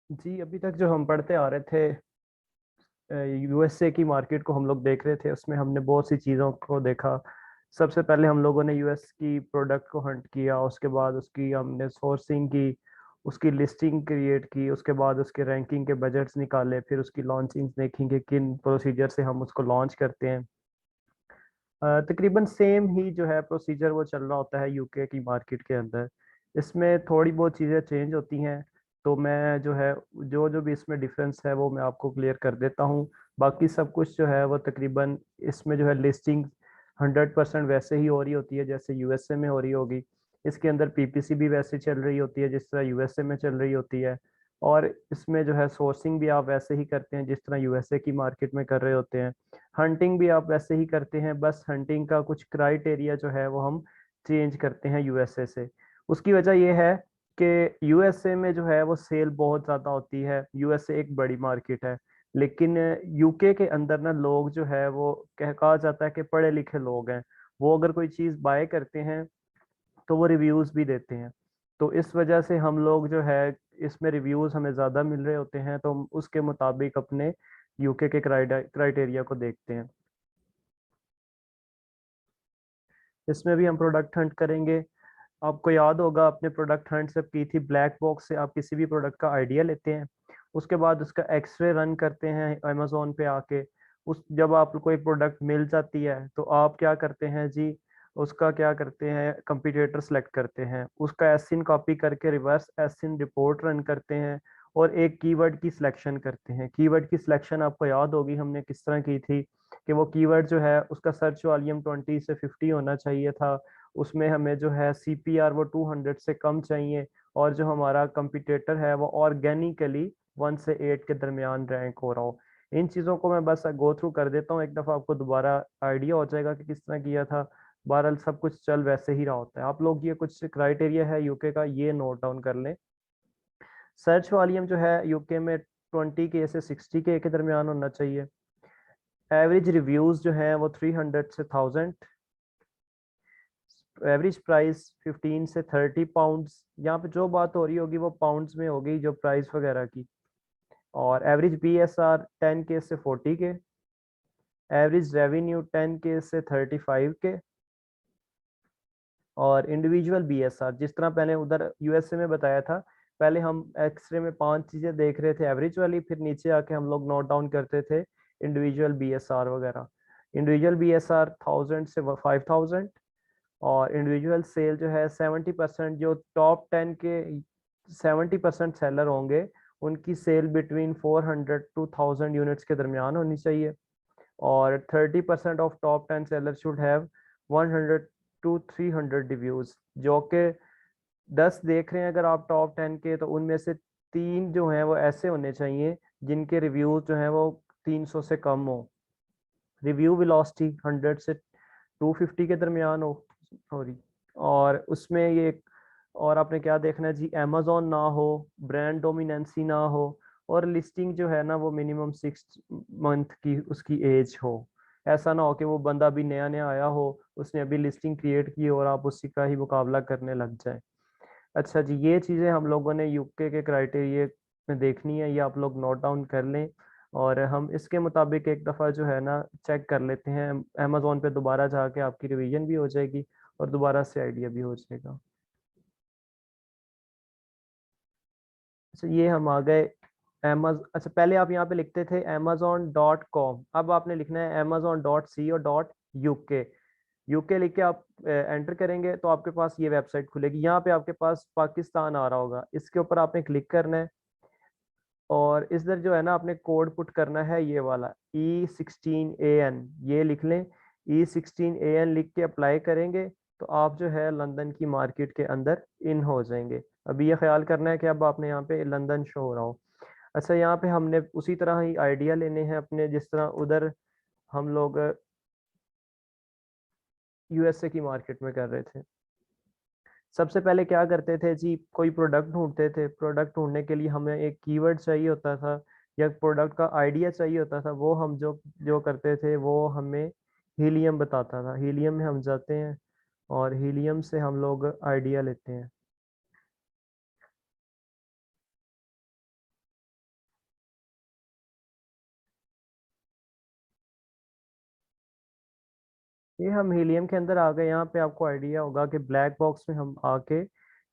जी, अभी तक जो हम पढ़ते आ रहे थे, यूएसए की मार्केट को हम लोग देख रहे थे, उसमें हमने बहुत सी चीज़ों को देखा। सबसे पहले हम लोगों ने यूएस की प्रोडक्ट को हंट किया, उसके बाद उसकी हमने सोर्सिंग की, उसकी लिस्टिंग क्रिएट की, उसके बाद उसके रैंकिंग के बजट्स निकाले, फिर उसकी लॉन्चिंग देखी कि किन प्रोसीजर से हम उसको लॉन्च करते हैं। तकरीबन सेम ही जो है प्रोसीजर वो चल रहा होता है यूके की मार्केट के अंदर। इसमें थोड़ी बहुत चीज़ें चेंज होती हैं, तो मैं जो है जो जो भी इसमें डिफरेंस है वो मैं आपको क्लियर कर देता हूँ। बाकी सब कुछ जो है वो तकरीबन इसमें जो है लिस्टिंग 100% वैसे ही हो रही होती है जैसे यूएसए में हो रही होगी। इसके अंदर पीपीसी भी वैसे चल रही होती है जिस तरह यूएसए में चल रही होती है। और इसमें जो है सोर्सिंग भी आप वैसे ही करते हैं जिस तरह यूएसए की मार्केट में कर रहे होते हैं। हंटिंग भी आप वैसे ही करते हैं, बस हंटिंग का कुछ क्राइटेरिया जो है वो हम चेंज करते हैं यूएसए से। उसकी वजह ये है कि यूएसए में जो है वो सेल बहुत ज़्यादा होती है, यूएसए एक बड़ी मार्केट है। लेकिन यूके के अंदर ना लोग जो है वो कहा जाता है कि पढ़े लिखे लोग हैं। वो अगर कोई चीज़ बाय करते हैं तो वो रिव्यूज़ भी देते हैं। तो इस वजह से हम लोग जो है इसमें रिव्यूज़ हमें ज़्यादा मिल रहे होते हैं, तो हम उसके मुताबिक अपने यूके के क्राइटेरिया को देखते हैं। इसमें भी हम प्रोडक्ट हंट करेंगे। आपको याद होगा अपने प्रोडक्ट हंट जब की थी, ब्लैक बॉक्स से आप किसी भी प्रोडक्ट का आइडिया लेते हैं, उसके बाद उसका एक्सरे रन करते हैं अमेजोन पे आके। उस जब आपको एक प्रोडक्ट मिल जाती है तो आप क्या करते हैं जी, उसका क्या करते हैं, कंपटीटर सेलेक्ट करते हैं, उसका एसिन कॉपी करके रिवर्स एसिन रिपोर्ट रन करते हैं और एक कीवर्ड की सिलेक्शन करते हैं। कीवर्ड की सिलेक्शन आपको याद होगी हमने किस तरह की थी, कि वो कीवर्ड जो है उसका सर्च वॉल्यूम 20 से 50 होना चाहिए था। उसमें हमें जो है सीपीआर वो 200 से कम चाहिए, और जो हमारा कंपटीटर है वो ऑर्गेनिकली 1 से 8 के दरमियान रैंक हो रहा हो। इन चीज़ों को मैं बस गो थ्रू कर देता हूँ, एक दफ़ा आपको दोबारा आइडिया हो जाएगा कि किस तरह किया था। बहरहाल सब कुछ चल वैसे ही रहा होता है। आप लोग ये कुछ क्राइटेरिया है यूके का, ये नोट डाउन कर लें। सर्च वॉल्यूम जो है यूके में 20 के से 60 के दरमियान होना चाहिए। एवरेज रिव्यूज जो है वो 300 से 1000। एवरेज प्राइस 15 से 30 पाउंड्स। यहाँ पे जो बात हो रही होगी वो पाउंड्स में होगी, जो प्राइस वगैरह की। और एवरेज बीएसआर 10 के से 40 के। एवरेज रेवेन्यू 10 के से 35 के। और इंडिविजुअल बीएसआर जिस तरह मैंने उधर यूएसए में बताया था, पहले हम एक्सरे में 5 चीजें देख रहे थे एवरेज वाली, फिर नीचे आके हम लोग नोट डाउन करते थे इंडिविजुअल बीएसआर वगैरह। इंडिविजुअल बीएसआर 1000 से 5000। और इंडिविजुअल सेल जो है 70%, जो टॉप 10 के 70% सेलर होंगे उनकी सेल बिटवीन 400 to 1000 यूनिट्स के दरमियान होनी चाहिए। और 30% of top 10 seller should have 100 to 300 reviews. जो कि 10 देख रहे हैं अगर आप टॉप 10 के, तो उनमें से 3 जो हैं वो ऐसे होने चाहिए जिनके रिव्यूज जो हैं वो 300 से कम हो। रिव्यू वेलोसिटी 100 से 250 के दरमियान हो रही। और उसमें ये, और आपने क्या देखना है जी, अमेजोन ना हो, ब्रांड डोमिनेंसी ना हो, और लिस्टिंग जो है ना वो मिनिमम 6 मंथ की उसकी एज हो। ऐसा ना हो कि वो बंदा अभी नया नया आया हो, उसने अभी लिस्टिंग क्रिएट की और आप उसी का ही मुकाबला करने लग जाए। अच्छा जी, ये चीज़ें हम लोगों ने यूके के क्राइटेरिया में देखनी है, ये आप लोग नोट डाउन कर लें। और हम इसके मुताबिक एक दफ़ा जो है ना चेक कर लेते हैं अमेजोन पे, दोबारा जाके आपकी रिवीजन भी हो जाएगी और दोबारा से आइडिया भी हो जाएगा। अच्छा, ये हम आ गए अच्छा, पहले आप यहाँ पे लिखते थे amazon.com, अब आपने लिखना है amazon.co.uk। यूके लिख के आप एंटर करेंगे तो आपके पास ये वेबसाइट खुलेगी। यहाँ पे आपके पास पाकिस्तान आ रहा होगा, इसके ऊपर आपने क्लिक करना है। और इधर जो है ना आपने कोड पुट करना है ये वाला E16AN, ये लिख लें। E16AN लिख के अप्लाई करेंगे तो आप जो है लंदन की मार्केट के अंदर इन हो जाएंगे। अभी ये ख्याल करना है कि अब आपने यहाँ पे लंदन शो हो रहा हो। अच्छा, यहाँ पे हमने उसी तरह ही आइडिया लेने हैं अपने, जिस तरह उधर हम लोग यूएसए की मार्केट में कर रहे थे। सबसे पहले क्या करते थे जी, कोई प्रोडक्ट ढूंढते थे। प्रोडक्ट ढूंढने के लिए हमें एक कीवर्ड चाहिए होता था या प्रोडक्ट का आइडिया चाहिए होता था। वो हम जो जो करते थे वो हमें हीलियम बताता था। हीलियम में हम जाते हैं और हीलियम से हम लोग आइडिया लेते हैं। ये हम हीलियम के अंदर आ गए। यहाँ पे आपको आइडिया होगा कि ब्लैक बॉक्स में हम आके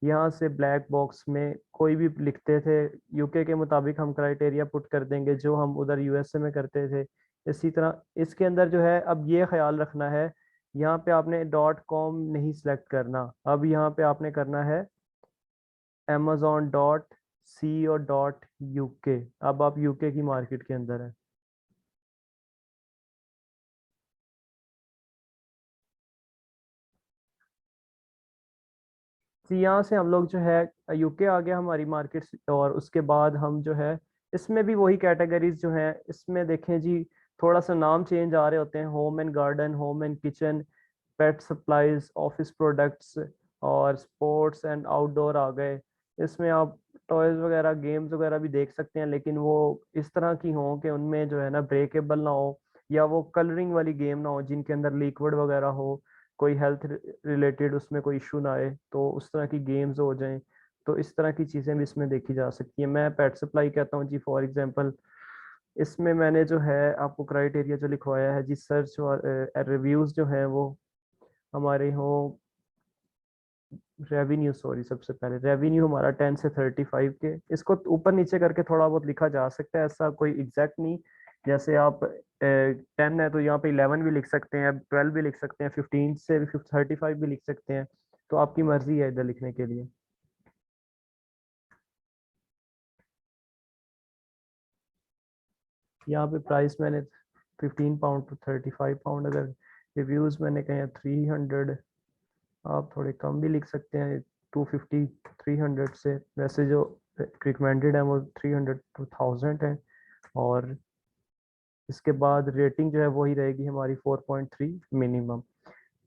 यहाँ से ब्लैक बॉक्स में कोई भी लिखते थे, यूके के मुताबिक हम क्राइटेरिया पुट कर देंगे जो हम उधर यूएसए में करते थे। इसी तरह इसके अंदर जो है, अब ये ख्याल रखना है, यहाँ पे आपने डॉट कॉम नहीं सिलेक्ट करना। अब यहाँ पे आपने करना है amazon डॉट सी और डॉट यूके। अब आप यूके की मार्केट के अंदर है। तो यहाँ से हम लोग जो है यूके आ गया हमारी मार्केट, और उसके बाद हम जो है इसमें भी वही कैटेगरीज जो है इसमें देखें जी, थोड़ा सा नाम चेंज आ रहे होते हैं। Home and garden, home and kitchen, pet supplies, office products और स्पोर्ट्स एंड आउटडोर आ गए। इसमें आप टॉयज वगैरह, गेम्स वगैरह भी देख सकते हैं, लेकिन वो इस तरह की हों कि उनमें जो है ना ब्रेकेबल ना हो, या वो कलरिंग वाली गेम ना हो जिनके अंदर लिक्विड वगैरह हो, कोई हेल्थ रिलेटेड उसमें कोई इशू ना आए, तो उस तरह की गेम्स हो जाएं। तो इस तरह की चीज़ें भी इसमें देखी जा सकती है। मैं पेट सप्लाई कहता हूँ जी फॉर एग्जांपल। इसमें मैंने जो है आपको क्राइटेरिया जो लिखवाया है जी, सर्च और रिव्यूज़ जो हैं वो हमारे हो। रेवेन्यू, सॉरी, सबसे पहले रेवेन्यू हमारा 10 से 35 के, इसको ऊपर नीचे करके थोड़ा बहुत लिखा जा सकता है, ऐसा कोई एग्जैक्ट नहीं। जैसे आप 10 है तो यहाँ पे 11 भी लिख सकते हैं, 12 भी लिख सकते हैं, 15 से 35 भी लिख सकते हैं। तो आपकी मर्जी है इधर लिखने के लिए। यहाँ पे प्राइस मैंने 15 पाउंड टू 35 पाउंड, अगर रिव्यूज मैंने कहे 300, आप थोड़े कम भी लिख सकते हैं, 250 300 से। वैसे जो रिकमेंडेड है वो 300 टू 1000 है। और इसके बाद रेटिंग जो है वही रहेगी हमारी 4.3 मिनिमम।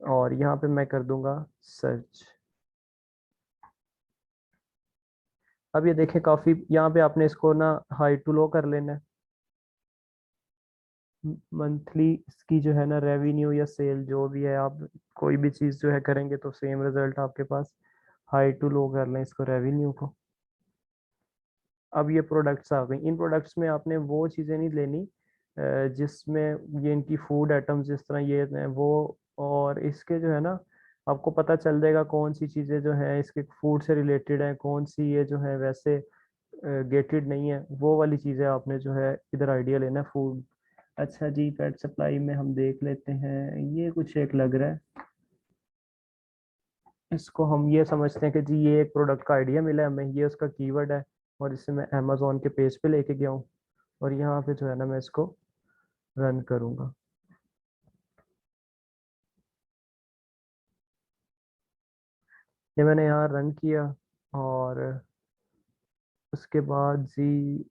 और यहाँ पे मैं कर दूंगा सर्च। अब ये देखें, काफ़ी यहाँ पे आपने इसको ना हाई टू लो कर लेना है। मंथली इसकी जो है ना रेवेन्यू या सेल जो भी है, आप कोई भी चीज़ जो है करेंगे तो सेम रिजल्ट आपके पास। हाई टू लो कर लें इसको, रेवेन्यू को। अब ये प्रोडक्ट्स आ गई। इन प्रोडक्ट्स में आपने वो चीज़ें नहीं लेनी जिसमें ये इनकी फूड आइटम्स जिस तरह ये हैं वो। और इसके जो है ना, आपको पता चल जाएगा कौन सी चीज़ें जो हैं इसके फूड से रिलेटेड हैं, कौन सी ये जो है वैसे गेटेड नहीं है। वो वाली चीज़ें आपने जो है इधर आइडिया लेना है फूड। अच्छा जी, पेट सप्लाई में हम देख लेते हैं, ये कुछ एक लग रहा है। इसको हम ये समझते हैं कि जी ये एक प्रोडक्ट का आइडिया मिला है हमें, ये उसका कीवर्ड है, और इसे मैं अमेजोन के पेज पे लेके गया हूँ, और यहाँ पे जो है ना मैं इसको रन करूँगा। ये मैंने यहाँ रन किया, और उसके बाद जी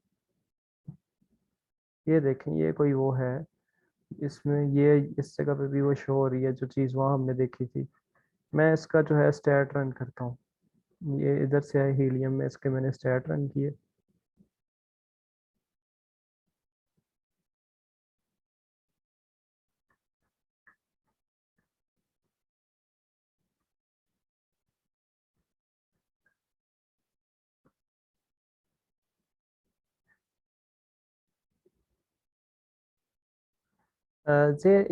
ये देखें, ये कोई वो है, इसमें ये इस जगह पे भी वो शो हो रही है जो चीज़ वहाँ हमने देखी थी। मैं इसका जो है स्टैट रन करता हूँ। ये इधर से है हीलियम में, इसके मैंने स्टैट रन किए।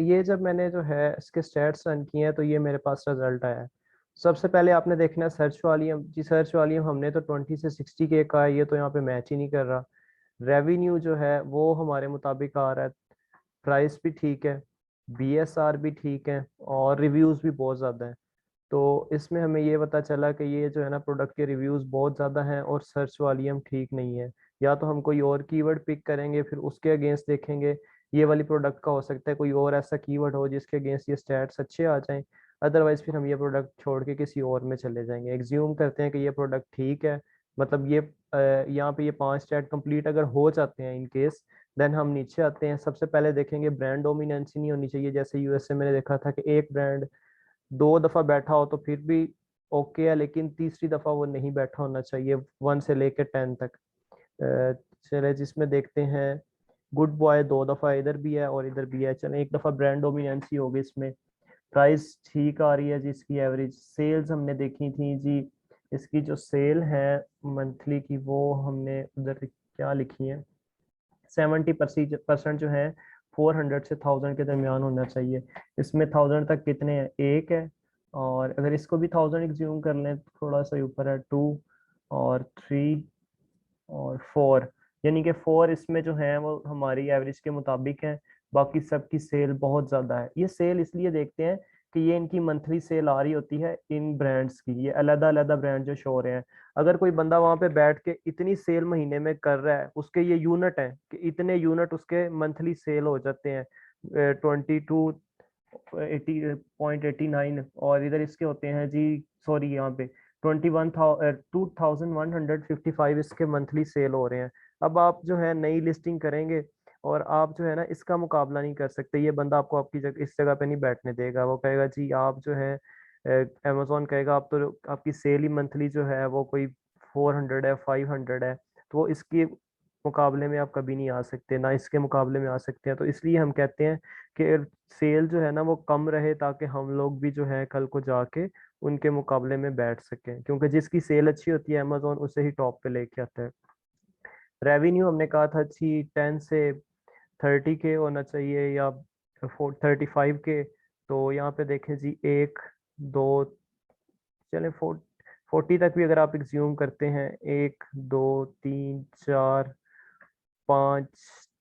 ये जब मैंने जो है इसके स्टैट्स रन किए हैं तो ये मेरे पास रिजल्ट आया है। सबसे पहले आपने देखना है सर्च वॉल्यूम जी। सर्च वॉल्यूम हमने तो 20 से 60 के का है, ये तो यहाँ पे मैच ही नहीं कर रहा। रेवेन्यू जो है वो हमारे मुताबिक आ रहा है, प्राइस भी ठीक है, बीएसआर भी ठीक है, और रिव्यूज़ भी बहुत ज़्यादा है। तो इसमें हमें ये पता चला कि ये जो है ना प्रोडक्ट के रिव्यूज़ बहुत ज़्यादा हैं और सर्च वॉल्यूम ठीक नहीं है। या तो हम कोई और कीवर्ड पिक करेंगे, फिर उसके अगेंस्ट देखेंगे। ये वाली प्रोडक्ट का हो सकता है कोई और ऐसा कीवर्ड हो जिसके अगेंस्ट ये स्टैट्स अच्छे आ जाएं। अदरवाइज फिर हम ये प्रोडक्ट छोड़ के किसी और में चले जाएंगे। एग्ज्यूम करते हैं कि ये प्रोडक्ट ठीक है, मतलब ये यहाँ पे ये 5 स्टैट कंप्लीट अगर हो जाते हैं इन केस, देन हम नीचे आते हैं। सबसे पहले देखेंगे ब्रांड डोमिनेंसी नहीं होनी चाहिए। जैसे यूएसए मैंने देखा था कि एक ब्रांड 2 दफा बैठा हो तो फिर भी ओके है, लेकिन तीसरी दफा वो नहीं बैठा होना चाहिए, 1 से लेकर 10 तक। चले जिसमें देखते हैं गुड बॉय 2 दफा इधर भी है और इधर भी है। चले एक दफा ब्रांड डोमिनेंसी होगी इसमें। प्राइस ठीक आ रही है जी इसकी। एवरेज सेल्स हमने देखी थी जी, इसकी जो सेल है मंथली की वो हमने उधर क्या लिखी है, 70% जो है 400 से 1000 के दरमियान होना चाहिए। इसमें 1000 तक कितने हैं, एक है। और अगर इसको भी 1000 एग्ज्यूम कर लें तो थोड़ा सा ऊपर है, 2 और 3 और 4, यानी कि 4 इसमें जो है वो हमारी एवरेज के मुताबिक है। बाकी सबकी सेल बहुत ज़्यादा है। ये सेल इसलिए देखते हैं कि ये इनकी मंथली सेल आ रही होती है इन ब्रांड्स की, ये अलग अलग ब्रांड जो शो हो रहे हैं। अगर कोई बंदा वहां पे बैठ के इतनी सेल महीने में कर रहा है, उसके ये यूनिट है कि इतने यूनिट उसके मंथली सेल हो जाते हैं 2280.89, और इधर इसके होते हैं जी, सॉरी यहाँ पे 21,155 इसके मंथली सेल हो रहे हैं। अब आप जो है नई लिस्टिंग करेंगे और आप जो है ना इसका मुकाबला नहीं कर सकते। ये बंदा आपको आपकी जगह इस जगह पे नहीं बैठने देगा। वो कहेगा जी आप जो है, अमेजोन कहेगा आप तो आपकी सेल ही मंथली जो है वो कोई 400 है, 500 है, तो वो इसके मुकाबले में आप कभी नहीं आ सकते, ना इसके मुकाबले में आ सकते हैं। तो इसलिए हम कहते हैं कि सेल जो है ना वो कम रहे, ताकि हम लोग भी जो है कल को जाके उनके मुकाबले में बैठ सकें, क्योंकि जिसकी सेल अच्छी होती है अमेजोन उसे ही टॉप पे लेके आता है। रेवेन्यू हमने कहा था जी 10 से 30 के होना चाहिए या 35 के। तो यहाँ पे देखें जी, एक, दो, चले 40 तक भी अगर आप एग्ज्यूम करते हैं, एक, दो, तीन, चार, पाँच,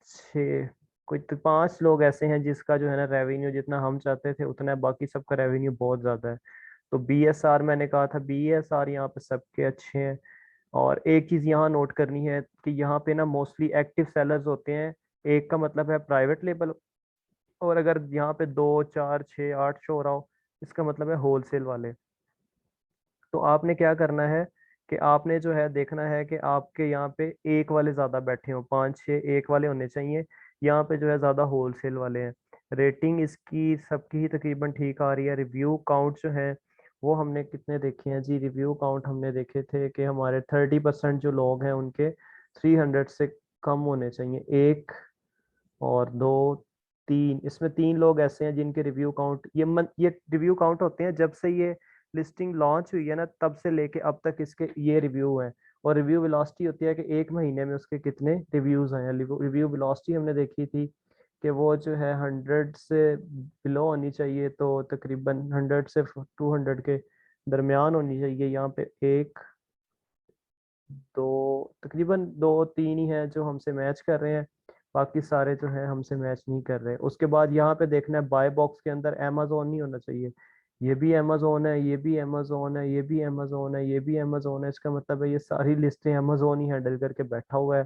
छः, कोई तो 5 लोग ऐसे हैं जिसका जो है ना रेवेन्यू जितना हम चाहते थे उतना है, बाकी सबका रेवेन्यू बहुत ज़्यादा है। तो BSR मैंने कहा था, BSR यहाँ पे सबके अच्छे हैं। और एक चीज़ यहाँ नोट करनी है कि यहाँ पे ना मोस्टली एक्टिव सेलर्स होते हैं। एक का मतलब है प्राइवेट लेबल, और अगर यहाँ पे 2, 4, 6, 8 शो हो रहा हो, इसका मतलब है होलसेल वाले। तो आपने क्या करना है कि आपने जो है देखना है कि आपके यहाँ पे एक वाले ज़्यादा बैठे हो, 5 6 एक वाले होने चाहिए। यहाँ पे जो है ज़्यादा होलसेल वाले हैं। रेटिंग इसकी सबकी ही तकरीबन ठीक आ रही है। रिव्यू काउंट जो है वो हमने कितने देखे हैं जी, रिव्यू काउंट हमने देखे थे कि हमारे 30% जो लोग हैं उनके 300 से कम होने चाहिए। एक और दो, तीन, इसमें 3 लोग ऐसे हैं जिनके रिव्यू काउंट, ये रिव्यू काउंट होते हैं जब से ये लिस्टिंग लॉन्च हुई है ना तब से लेके अब तक इसके ये रिव्यू हैं। और रिव्यू वेलोसिटी होती है कि एक महीने में उसके कितने रिव्यूज आए हैं। रिव्यू वेलोसिटी हमने देखी थी कि वो जो है 100 से बिलो होनी चाहिए, तो तकरीबन 100 से 200 के दरमियान होनी चाहिए। यहाँ पे एक, दो, तकरीबन दो तीन ही हैं जो हमसे मैच कर रहे हैं, बाकी सारे जो हैं हमसे मैच नहीं कर रहे। उसके बाद यहाँ पे देखना है बाय बॉक्स के अंदर अमेजोन नहीं होना चाहिए। ये भी अमेजोन है, ये भी अमेजोन है, ये भी अमेजोन है, ये भी अमेजोन है, इसका मतलब है ये सारी लिस्टें अमेजोन ही हैंडल करके बैठा हुआ है।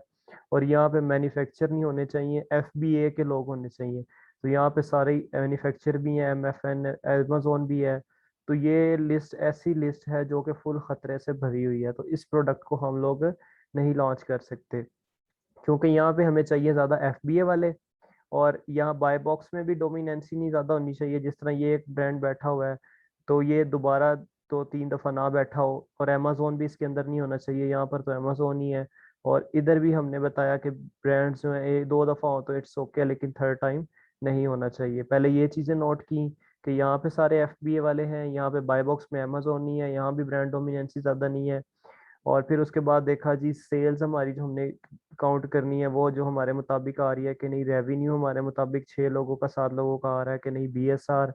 और यहाँ पे मैन्युफैक्चर नहीं होने चाहिए, FBA के लोग होने चाहिए। तो यहाँ पे सारे मैन्युफैक्चर भी हैं, MFN, अमेजोन भी है। तो ये लिस्ट ऐसी लिस्ट है जो कि फुल खतरे से भरी हुई है। तो इस प्रोडक्ट को हम लोग नहीं लॉन्च कर सकते, क्योंकि यहाँ पे हमें चाहिए ज़्यादा FBA वाले। और यहाँ बाय बॉक्स में भी डोमिनेंसी नहीं ज़्यादा होनी चाहिए, जिस तरह ये एक ब्रांड बैठा हुआ है तो ये दोबारा 2 3 दफ़ा ना बैठा हो। और अमेजोन भी इसके अंदर नहीं होना चाहिए, यहाँ पर तो अमेजोन ही है। और इधर भी हमने बताया कि ब्रांड्स जो है 2 दफ़ा हो तो इट्स ओके, लेकिन थर्ड टाइम नहीं होना चाहिए। पहले ये चीज़ें नोट की कि यहाँ पे सारे FBA वाले हैं, यहाँ पे बाय बॉक्स में अमेजोन नहीं है, यहाँ भी ब्रांड डोमिनेंसी ज़्यादा नहीं है। और फिर उसके बाद देखा जी सेल्स हमारी जो हमने काउंट करनी है वो जो हमारे मुताबिक आ रही है कि नहीं, रेवेन्यू हमारे मुताबिक 6 लोगों का 7 लोगों का आ रहा है कि नहीं, BSR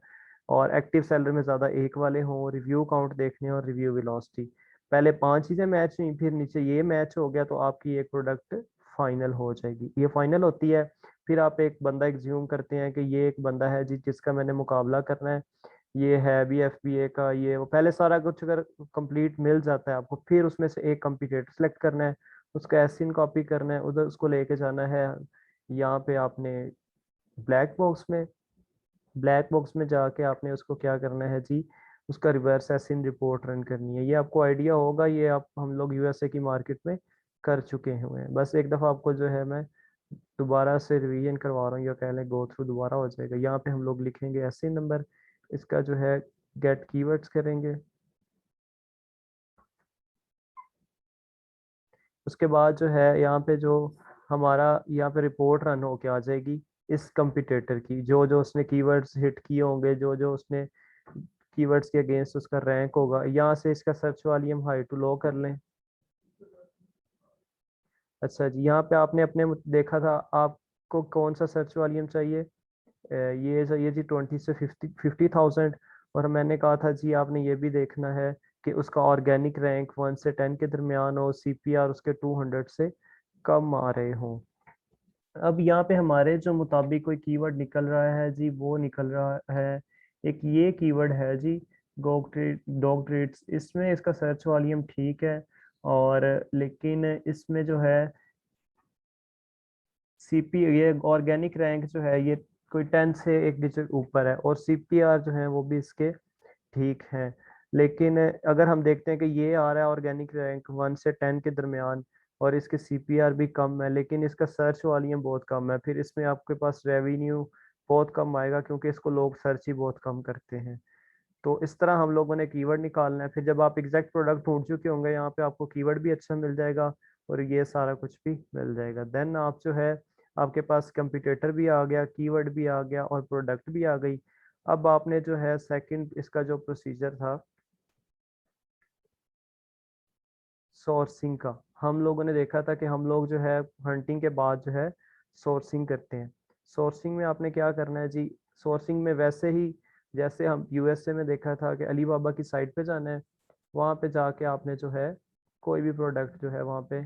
और एक्टिव सेलर में ज़्यादा एक वाले हों, रिव्यू काउंट देखने और रिव्यू वेलोसिटी। पहले 5 चीज़ें मैच हुई, फिर नीचे ये मैच हो गया, तो आपकी एक प्रोडक्ट फाइनल हो जाएगी। ये फाइनल होती है। फिर आप एक बंदा एग्ज्यूम करते हैं कि ये एक बंदा है जी जिसका मैंने मुकाबला करना है, ये है भी FBA का, ये वो पहले सारा कुछ अगर कंप्लीट मिल जाता है आपको, फिर उसमें से एक कंपटीटर सेलेक्ट करना है, उसका एसिन कॉपी करना है, उधर उसको लेके जाना है यहाँ पे आपने ब्लैक बॉक्स में। ब्लैक बॉक्स में जाके आपने उसको क्या करना है जी, उसका रिवर्स एसिन रिपोर्ट रन करनी है। ये आपको आइडिया होगा, ये आप हम लोग USA की मार्केट में कर चुके हुए हैं। बस एक दफ़ा आपको जो है मैं दोबारा से रिवीजन करवा रहा हूँ, या कह लें गो थ्रू दोबारा हो जाएगा। यहाँ पे हम लोग लिखेंगे एसिन नंबर, इसका जो है गेट कीवर्ड्स करेंगे। उसके बाद जो है यहाँ पे जो हमारा यहाँ पे रिपोर्ट रन होके आ जाएगी इस कंपिटेटर की, जो जो उसने कीवर्ड्स हिट किए होंगे, जो जो उसने कीवर्ड्स के अगेंस्ट उसका रैंक होगा। यहाँ से इसका search volume high to low कर लें। अच्छा जी, यहाँ पे आपने अपने देखा था, आप को कौन सा सर्च वॉल्यूम चाहिए? ये चाहिए जी 20 से 50,000। और मैंने कहा था जी आपने ये भी देखना है कि उसका ऑर्गेनिक रैंक 1 से 10 के दरमियान हो, सीपीआर उसके 200 से कम आ रहे हों। अब यहाँ पे हमारे जो मुताबिक कोई कीवर्ड निकल रहा है जी, वो निकल रहा है एक ये कीवर्ड है जी, डॉग ट्रीट्स। इसमें इसका सर्च वॉल्यूम ठीक है, और लेकिन इसमें जो है सीपी ये ऑर्गेनिक रैंक जो है ये कोई 10 से एक डिजिट ऊपर है, और सीपीआर जो है वो भी इसके ठीक है। लेकिन अगर हम देखते हैं कि ये आ रहा है ऑर्गेनिक रैंक 1 से 10 के दरमियान, और इसके सीपीआर भी कम है, लेकिन इसका सर्च वॉल्यूम बहुत कम है, फिर इसमें आपके पास रेवेन्यू बहुत कम आएगा, क्योंकि इसको लोग सर्च ही बहुत कम करते हैं। तो इस तरह हम लोगों ने कीवर्ड निकालना है। फिर जब आप एग्जैक्ट प्रोडक्ट ढूंढ चुके होंगे, यहाँ पे आपको कीवर्ड भी अच्छा मिल जाएगा और ये सारा कुछ भी मिल जाएगा। देन आप जो है, आपके पास कंपटीटर भी आ गया, कीवर्ड भी आ गया, और प्रोडक्ट भी आ गई। अब आपने जो है सेकंड इसका जो प्रोसीजर था सोर्सिंग का, हम लोगों ने देखा था कि हम लोग जो है हंटिंग के बाद जो है सोर्सिंग करते हैं। सोर्सिंग में आपने क्या करना है जी? सोर्सिंग में वैसे ही जैसे हम यूएसए में देखा था कि अली बाबा की साइट पे जाना है, वहाँ पे जाके आपने जो है कोई भी प्रोडक्ट जो है वहाँ पे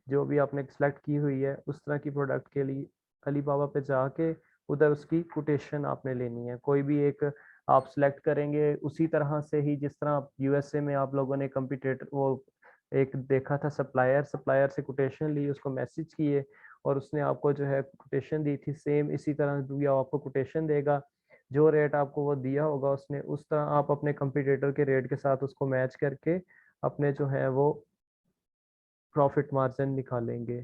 जो भी आपने सेलेक्ट की हुई है उस तरह की प्रोडक्ट के लिए अली बाबा पे जाके उधर उसकी कोटेशन आपने लेनी है। कोई भी एक आप सेलेक्ट करेंगे उसी तरह से ही जिस तरह आप यूएसए में आप लोगों ने कंपटीटर वो एक देखा था, सप्लायर सप्लायर से कोटेशन ली, उसको मैसेज किए और उसने आपको जो है कोटेशन दी थी, सेम इसी तरह दिया आपको कोटेशन देगा। जो रेट आपको वो दिया होगा उसने, उस तरह आप अपने कंपटीटर के रेट के साथ उसको मैच करके अपने जो है वो प्रॉफिट मार्जिन निकालेंगे।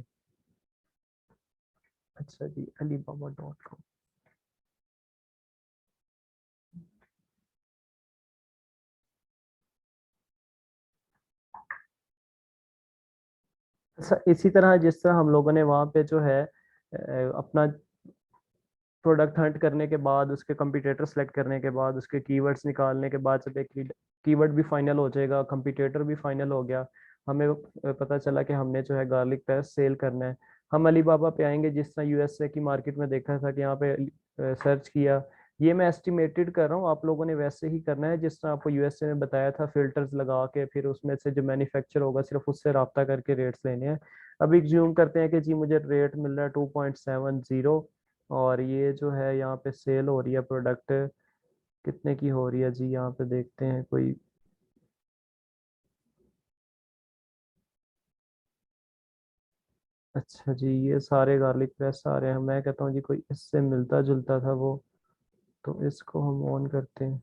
अच्छा जी, alibaba.com। अच्छा, इसी तरह जिस तरह हम लोगों ने वहाँ पे जो है अपना प्रोडक्ट हंट करने के बाद, उसके कंपटीटर सेलेक्ट करने के बाद, उसके कीवर्ड्स निकालने के बाद, जब एक कीवर्ड भी फाइनल हो जाएगा, कंपटीटर भी फाइनल हो गया, हमें पता चला कि हमने जो है गार्लिक पेस्ट सेल करना है, हम अलीबाबा पे आएंगे। जिस तरह यूएसए की मार्केट में देखा था कि यहाँ पे सर्च किया, ये मैं एस्टिमेटेड कर रहा हूँ, आप लोगों ने वैसे ही करना है जिस तरह आपको यूएसए में बताया था, फिल्टर्स लगा के फिर उसमें से जो मैन्युफैक्चर होगा सिर्फ उससे रब्ता करके रेट्स लेने हैं। अभी ज्यूम करते हैं कि जी मुझे रेट मिल रहा है 2.70, और ये जो है यहाँ पे सेल हो रही है प्रोडक्ट कितने की हो रही है जी, यहाँ पे देखते हैं कोई। अच्छा जी, ये सारे गार्लिक प्रेस आ रहे हैं, मैं कहता हूँ जी कोई इससे मिलता जुलता था वो, तो इसको हम ऑन करते हैं।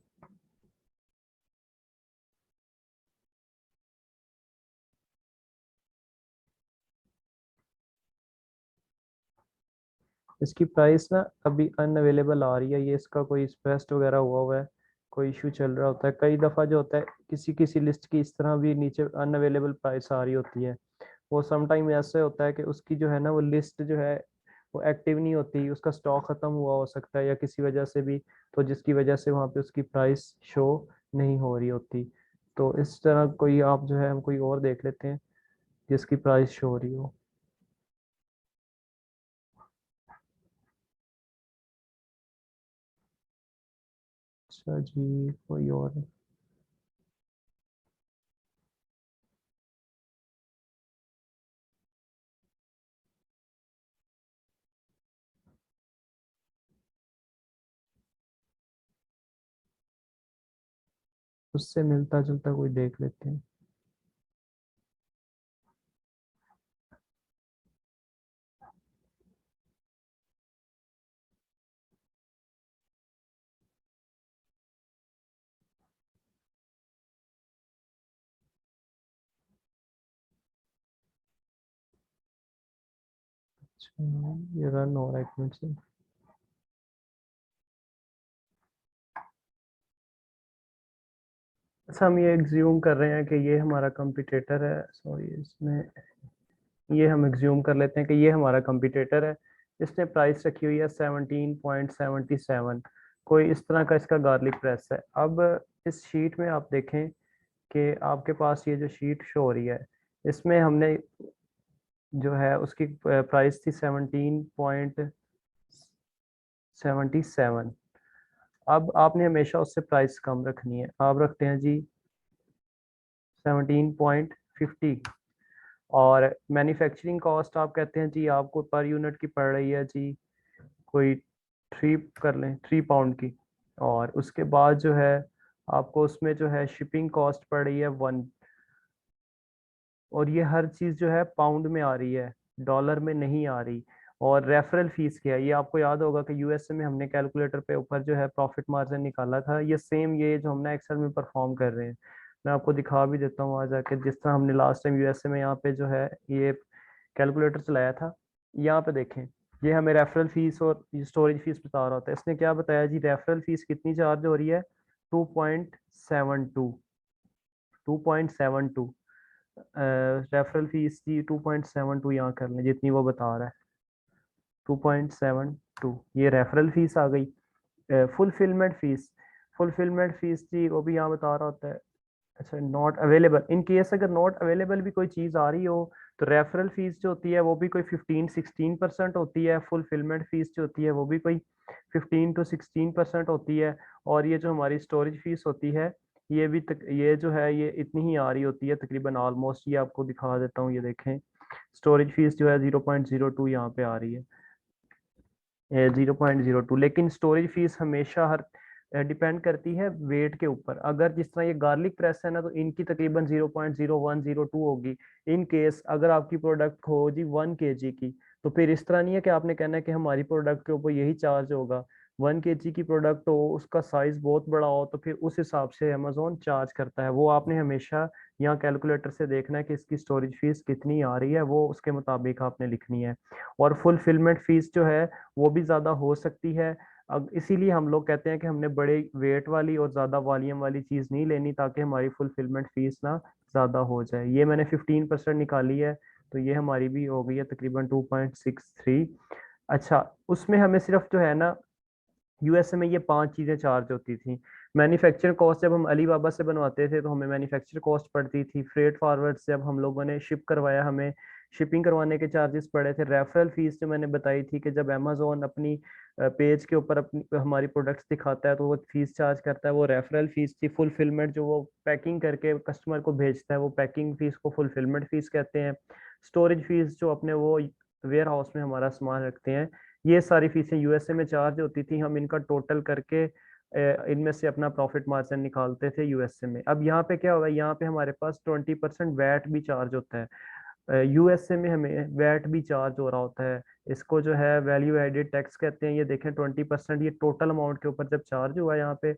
इसकी प्राइस ना अभी अनअवेलेबल आ रही है, ये इसका कोई स्पेस्ट वगैरह हुआ है, कोई इशू चल रहा होता है, कई दफ़ा जो होता है किसी किसी लिस्ट की इस तरह भी नीचे अनअवेलेबल प्राइस आ रही होती है। वो सम टाइम ऐसे होता है कि उसकी जो है ना वो लिस्ट जो है वो एक्टिव नहीं होती, उसका स्टॉक खत्म हुआ हो सकता है या किसी वजह से भी, तो जिसकी वजह से वहाँ पे उसकी प्राइस शो नहीं हो रही होती। तो इस तरह कोई आप जो है हम कोई और देख लेते हैं जिसकी प्राइस शो हो रही हो। अच्छा जी, कोई और। उससे मिलता जुलता कोई देख लेते हैं। अच्छा, ये रन हो रहा है, एक मिनट से। अच्छा, हम ये एग्ज्यूम कर रहे हैं कि ये हमारा कंपिटेटर है, सॉरी इसमें ये हम एग्ज्यूम कर लेते हैं कि ये हमारा कंपिटेटर है। इसने प्राइस रखी हुई है 17.77। कोई इस तरह का इसका गार्लिक प्रेस है। अब इस शीट में आप देखें कि आपके पास ये जो शीट शो हो रही है, इसमें हमने जो है उसकी प्राइस थी 17.77, 77। अब आपने हमेशा उससे प्राइस कम रखनी है, आप रखते हैं जी 17.50। और मैन्युफैक्चरिंग कॉस्ट आप कहते हैं जी आपको पर यूनिट की पड़ रही है जी कोई 3 कर लें 3 पाउंड की। और उसके बाद जो है आपको उसमें जो है शिपिंग कॉस्ट पड़ रही है 1। और ये हर चीज़ जो है पाउंड में आ रही है, डॉलर में नहीं आ रही। और रेफरल फीस क्या है, ये आपको याद होगा कि यूएसए में हमने कैलकुलेटर पे ऊपर जो है प्रॉफिट मार्जिन निकाला था, ये सेम ये जो हमने एक्सेल में परफॉर्म कर रहे हैं। मैं आपको दिखा भी देता हूँ वहाँ जाके, जिस तरह हमने लास्ट टाइम यूएसए में यहाँ पे जो है ये कैलकुलेटर चलाया था। यहाँ पे देखें, ये हमें रेफरल फीस और स्टोरेज फीस बता रहा होता है। इसने क्या बताया जी, रेफरल फीस कितनी चार्ज हो रही है, 2.72। 2.72 रेफरल फीस की 2.72 यहाँ कर लें जितनी वो बता रहा है, 2.72 ये रेफरल फीस आ गई। फुलफिलमेंट फीस, फुलफिलमेंट फीस जी वो भी यहाँ बता रहा होता है। अच्छा, नॉट अवेलेबल, इन केस अगर नॉट अवेलेबल भी कोई चीज़ आ रही हो तो रेफरल फीस जो होती है वो भी कोई 15-16% होती है। फुलफिलमेंट फीस जो होती है वो भी कोई 15 to 16% होती है। और ये जो हमारी स्टोरेज फीस होती है ये भी ये जो है ये इतनी ही आ रही होती है तकरीबन ऑलमोस्ट। ये आपको दिखा देता हूँ, ये देखें स्टोरेज फीस जो है 0.02 यहाँ पे आ रही है, 0.02। लेकिन स्टोरेज फीस हमेशा हर डिपेंड करती है वेट के ऊपर। अगर जिस तरह ये गार्लिक प्रेस है ना, तो इनकी तकरीबन 0.0102 होगी। इन केस अगर आपकी प्रोडक्ट हो जी 1 kg की, तो फिर इस तरह नहीं है कि आपने कहना है कि हमारी प्रोडक्ट के ऊपर यही चार्ज होगा। 1 kg की प्रोडक्ट हो, उसका साइज बहुत बड़ा हो, तो फिर उस हिसाब से अमेजोन चार्ज करता है। वो आपने हमेशा यहाँ कैलकुलेटर से देखना है कि इसकी स्टोरेज फीस कितनी आ रही है, वो उसके मुताबिक आपने लिखनी है। और फुलफिलमेंट फीस जो है वो भी ज़्यादा हो सकती है। अब इसीलिए हम लोग कहते हैं कि हमने बड़े वेट वाली और ज़्यादा वॉल्यूम वाली चीज़ नहीं लेनी, ताकि हमारी फुलफिलमेंट फीस ना ज़्यादा हो जाए। ये मैंने 15% निकाली है, तो ये हमारी भी हो गई है तकरीबन 2.63। अच्छा, उसमें हमें सिर्फ जो है ना यूएसए में ये 5 चीज़ें चार्ज होती थी। मैन्युफैक्चर कॉस्ट जब हम अली बाबा से बनवाते थे तो हमें मैन्युफैक्चर कॉस्ट पड़ती थी। फ्रेट फॉरवर्ड से जब हम लोगों ने शिप करवाया हमें शिपिंग करवाने के चार्जेस पड़े थे। रेफरल फीस जो मैंने बताई थी कि जब अमेजोन अपनी पेज के ऊपर अपनी हमारी प्रोडक्ट्स दिखाता है तो वो फीस चार्ज करता है, वो रेफरल फीस थी। फुलफिलमेंट जो वो पैकिंग करके कस्टमर को भेजता है वो पैकिंग फीस को फुलफिलमेंट फीस कहते हैं। स्टोरेज फीस जो अपने वो वेयर हाउस में हमारा सामान रखते हैं, ये सारी फीसें यूएसए में चार्ज होती थी। हम इनका टोटल करके इनमें से अपना प्रॉफिट मार्जिन निकालते थे यूएसए में। अब यहाँ पे क्या होगा, यहाँ पे हमारे पास 20% वैट भी चार्ज होता है। यूएसए में हमें वैट भी चार्ज हो रहा होता है। इसको जो है वैल्यू एडेड टैक्स कहते हैं। ये देखें 20% ये टोटल अमाउंट के ऊपर जब चार्ज हुआ यहाँ पे,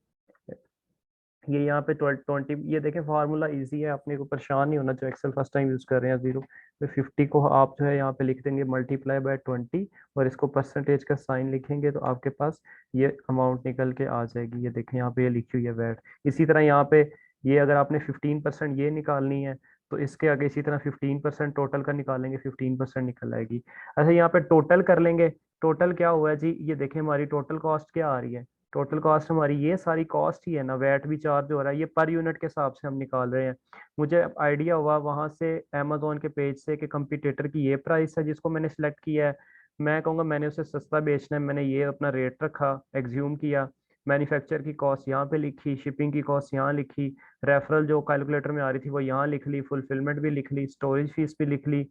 ये यहाँ पे 20, ये देखें फार्मूला इजी है, अपने को परेशान नहीं होना जो एक्सेल फर्स्ट टाइम यूज कर रहे हैं। 0 पे 50 को आप जो है यहाँ पे लिख देंगे मल्टीप्लाई बाय 20, और इसको परसेंटेज का साइन लिखेंगे तो आपके पास ये अमाउंट निकल के आ जाएगी। ये देखें यहाँ पे ये लिखी हुई है वैट। इसी तरह यहाँ पे ये अगर आपने 15% ये निकालनी है तो इसके आगे इसी तरह 15% टोटल का निकालेंगे, 15% निकल आएगी। अच्छा, यहाँ पे टोटल कर लेंगे। टोटल क्या हुआ है जी, ये देखें हमारी टोटल कॉस्ट क्या आ रही है। टोटल कॉस्ट हमारी ये सारी कॉस्ट ही है ना, वैट भी चार्ज हो रहा है, ये पर यूनिट के हिसाब से हम निकाल रहे हैं। मुझे आइडिया हुआ वहां से अमेजोन के पेज से कि कंपटीटर की ये प्राइस है जिसको मैंने सेलेक्ट किया है, मैं कहूँगा मैंने उसे सस्ता बेचना है, मैंने ये अपना रेट रखा, एग्ज्यूम किया। मैन्युफैक्चर की कॉस्ट यहाँ पे लिखी, शिपिंग की कॉस्ट यहाँ लिखी, रेफरल जो कैलकुलेटर में आ रही थी वो यहाँ लिख ली, फुलफिलमेंट भी लिख ली, स्टोरेज फीस भी लिख ली,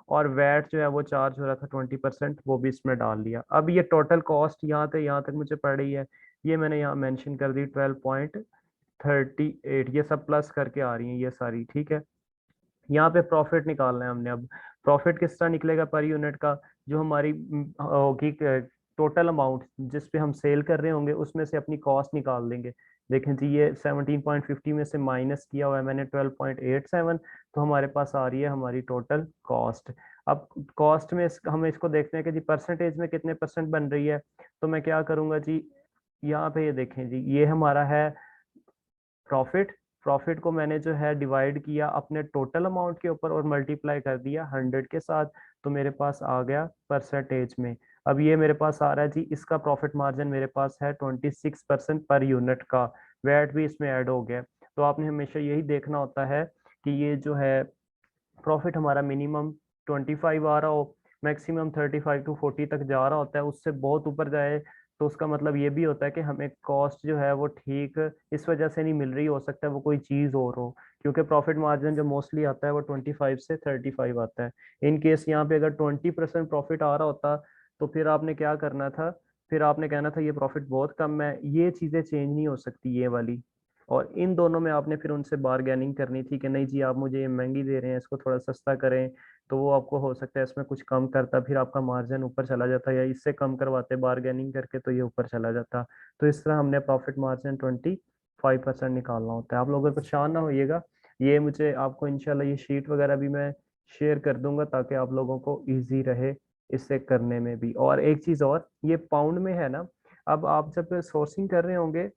और वैट जो है वो चार्ज हो रहा था 20%, वो भी इसमें डाल लिया। अब ये टोटल कॉस्ट यहाँ तक मुझे पड़ रही है, ये मैंने यहाँ मेंशन कर दी 12.38। ये सब प्लस करके आ रही है ये सारी, ठीक है। यहाँ पे प्रॉफिट निकालना है हमने। अब प्रॉफिट किस तरह निकलेगा पर यूनिट का, जो हमारी होगी टोटल अमाउंट जिस पे हम सेल कर रहे होंगे उसमें से अपनी कॉस्ट निकाल देंगे। देखें जी ये 17.50 में से माइनस किया हुआ है मैंने 12.87, तो हमारे पास आ रही है हमारी टोटल कॉस्ट। अब कॉस्ट में हम इसको देखते हैं कि जी परसेंटेज में कितने परसेंट बन रही है। तो मैं क्या करूंगा जी, यहाँ पे ये देखें जी ये हमारा है प्रॉफिट। प्रॉफिट को मैंने जो है डिवाइड किया अपने टोटल अमाउंट के ऊपर और मल्टीप्लाई कर दिया 100 के साथ, तो मेरे पास आ गया परसेंटेज में। अब ये मेरे पास आ रहा है जी, इसका प्रॉफिट मार्जिन मेरे पास है 26% पर यूनिट का। वैट भी इसमें ऐड हो गया। तो आपने हमेशा यही देखना होता है कि ये जो है प्रॉफिट हमारा मिनिमम 25 आ रहा हो, मैक्सिमम 35 to 40 तक जा रहा होता है। उससे बहुत ऊपर जाए तो उसका मतलब ये भी होता है कि हमें कॉस्ट जो है वो ठीक इस वजह से नहीं मिल रही, हो सकता है वो कोई चीज़ और हो, क्योंकि प्रॉफिट मार्जिन जो मोस्टली आता है वो 25 से 35 आता है। इन केस यहाँ पे अगर 20% प्रॉफिट आ रहा होता तो फिर आपने क्या करना था, फिर आपने कहना था ये प्रॉफिट बहुत कम है, ये चीज़ें चेंज नहीं हो सकती ये वाली। और इन दोनों में आपने फिर उनसे बारगेनिंग करनी थी कि नहीं जी आप मुझे ये महंगी दे रहे हैं, इसको थोड़ा सस्ता करें। तो वो आपको हो सकता है इसमें कुछ कम करता, फिर आपका मार्जिन ऊपर चला जाता, या इससे कम करवाते बारगेनिंग करके तो ये ऊपर चला जाता। तो इस तरह हमने प्रॉफिट मार्जिन 25% निकालना होता है। आप लोग परेशान ना होइएगा, ये मुझे आपको इंशाल्लाह ये शीट वगैरह भी मैं शेयर कर दूंगा ताकि आप लोगों को ईजी रहे इससे करने में भी। और एक चीज़ और, ये पाउंड में है ना, अब आप जब सोर्सिंग कर रहे होंगे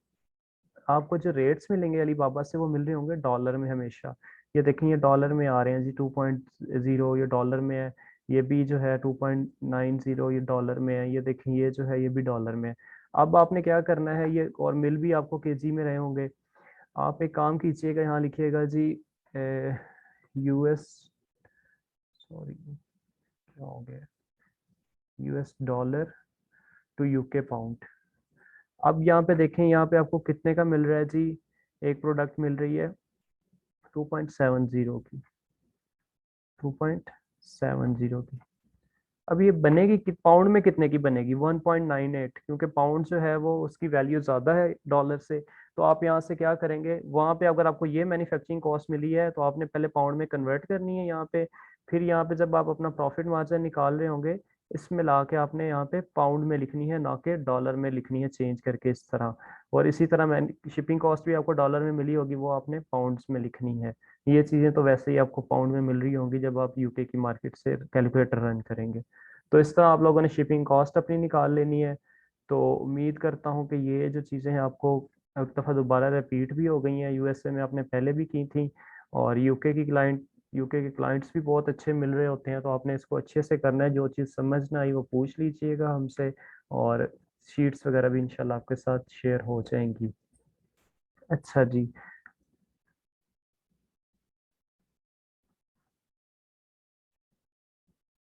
आपको जो रेट्स मिलेंगे अलीबाबा से वो मिल रहे होंगे डॉलर में हमेशा। ये देखें ये डॉलर में आ रहे हैं जी 2.0, ये डॉलर में है। ये भी जो है 2.90 ये डॉलर में है। ये देखें ये जो है ये भी डॉलर में है। अब आपने क्या करना है, ये और मिल भी आपको केजी में रहे होंगे। आप एक काम कीजिएगा, यहाँ लिखिएगा जी यूएस, सॉरी क्या हो गया, US dollar to UK pound. अब यहाँ पे देखें, यहाँ पे आपको कितने का मिल रहा है जी, एक प्रोडक्ट मिल रही है 2.70 की, 2.70 की। अब ये बनेगी कि पाउंड में कितने की बनेगी, 1.98, क्योंकि पाउंड जो है वो उसकी वैल्यू ज़्यादा है डॉलर से। तो आप यहाँ से क्या करेंगे, वहाँ पे अगर आपको ये मैन्युफैक्चरिंग कॉस्ट मिली है तो आपने पहले पाउंड में कन्वर्ट करनी है यहाँ पे। फिर यहाँ पे जब आप अपना प्रॉफिट मार्जिन निकाल रहे होंगे, इसमें ला के आपने यहाँ पे पाउंड में लिखनी है, ना कि डॉलर में लिखनी है, चेंज करके इस तरह। और इसी तरह मैं शिपिंग कॉस्ट भी आपको डॉलर में मिली होगी, वो आपने पाउंड्स में लिखनी है। ये चीज़ें तो वैसे ही आपको पाउंड में मिल रही होंगी जब आप यूके की मार्केट से कैलकुलेटर रन करेंगे। तो इस तरह आप लोगों ने शिपिंग कॉस्ट अपनी निकाल लेनी है। तो उम्मीद करता हूँ कि ये जो चीज़ें हैं आपको एक दफ़ा दोबारा रिपीट भी हो गई हैं, यूएसए में आपने पहले भी की थी। और यूके के क्लाइंट्स भी बहुत अच्छे मिल रहे होते हैं, तो आपने इसको अच्छे से करना है। जो चीज़ समझ ना आई वो पूछ लीजिएगा हमसे, और शीट्स वगैरह भी इंशाल्लाह आपके साथ शेयर हो जाएंगी। अच्छा जी,